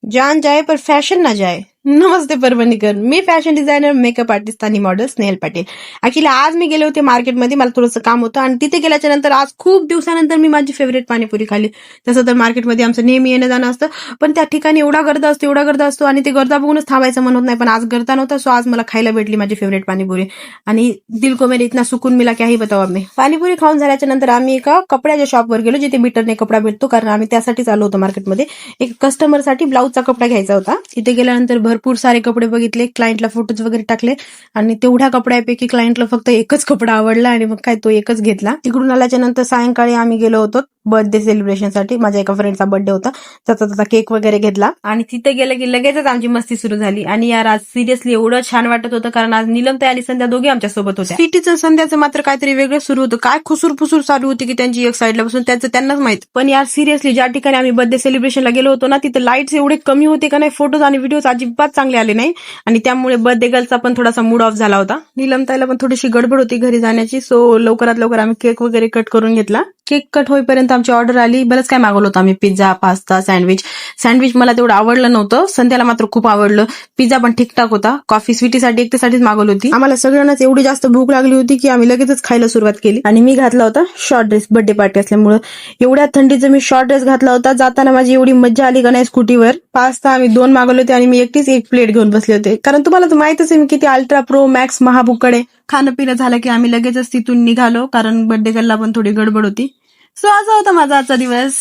जान जाए पर फॅशन ना जाए. नमस्ते परभणीकर, मी फॅशन डिझायनर, मेकअप आर्टिस्ट आणि मॉडेल स्नेहल पाटील. ऍक्च्युली आज मी गेले होते मार्केटमध्ये, मला थोडंसं काम होतं आणि तिथे गेल्याच्या नंतर आज खूप दिवसानंतर मी माझी फेवरेट पाणीपुरी खाल्ली. तसं तर मार्केटमध्ये आमचं नेहमी येणं जाणं असतं, पण त्या ठिकाणी एवढा गर्दा असतो आणि ते गर्दा बघूनच थांबायचं मन होत नाही. पण आज गर्दा नव्हता, सो आज मला खायला भेटली माझी फेवरेट पाणीपुरी आणि दिल को मेरे इतना सुकून मिला क्या ही बताओ मी. पाणीपुरी खाऊन झाल्याच्या नंतर आम्ही एका कपड्याच्या शॉपवर गेलो, जिथे मीटरने कपडा भेटतो, कारण आम्ही त्यासाठीच आलो होतो मार्केटमध्ये. एक कस्टमरसाठी ब्लाऊजचा कपडा घ्यायचा होता. तिथे गेल्यानंतर भरपूर सारे कपडे बघितले, क्लायंटला फोटोज वगैरे टाकले आणि तेवढ्या कपड्यापैकी क्लायंटला फक्त एकच कपडा आवडला आणि मग काय तो एकच घेतला. तिकडून आल्याच्या नंतर सायंकाळी आम्ही गेलो होतो बर्थडे सेलिब्रेशनसाठी. माझ्या एका फ्रेंडचा बर्थडे होता, त्याचा केक वगैरे घेतला आणि तिथे गेलं की लगेचच आमची मस्ती सुरू झाली. आणि यार आज सिरियसली एवढं छान वाटत होतं, कारण आज नीलमताई आणि संध्या दोघे आमच्या सोबत होत्या. सिटीचं संध्याचं मात्र काहीतरी वेगळं सुरू होतं, काय खुसूर फुसूर चालू होती की त्यांची एक साईडला बसून, त्याचं त्यांनाच माहित. पण यार सिरियसली ज्या ठिकाणी आम्ही बर्थडे सेलिब्रेशनला गेलो होतो ना, तिथे लाईट्स एवढे कमी होते का नाही, फोटोज आणि व्हिडिओज अजिबात चांगले आले नाही आणि त्यामुळे बर्थडे गर्लचा पण थोडासा मूड ऑफ झाला होता. नीलमताईला पण थोडीशी गडबड होती घरी जाण्याची, सो लवकरात लवकर आम्ही केक वगैरे कट करून घेतला. केक कट होईपर्यंत आमची ऑर्डर आली. बरंच काय मागवलं होतं आम्ही, पिझ्झा, पास्ता, सँडविच मला तेवढं आवडलं नव्हतं, संध्याला मात्र खूप आवडलं. पिझ्झा पण ठीकठाक होता. कॉफी स्वीटीसाठी एकट्यासाठीच मागवली होती. आम्हाला सगळ्यांनाच एवढी जास्त भूक लागली होती की आम्ही लगेचच खायला सुरुवात केली आणि मी घातला होता शॉर्ट ड्रेस, बर्थडे पार्टी असल्यामुळे. एवढ्या थंडीचं मी शॉर्ट ड्रेस घातला होता, जाताना माझी एवढी मज्जा आली का नाही स्कूटीवर. पास्ता आम्ही 2 मागवले होते आणि मी एकटीच एक प्लेट घेऊन बसले होते, कारण तुम्हाला तर माहितच आहे मी किती अल्ट्रा प्रो मॅक्स महाबुकडे. खाणं पिणं झालं की आम्ही लगेचच तिथून निघालो, कारण बर्थडे गर्लला पण थोडी गडबड होती. सो असा होता माझा आजचा दिवस.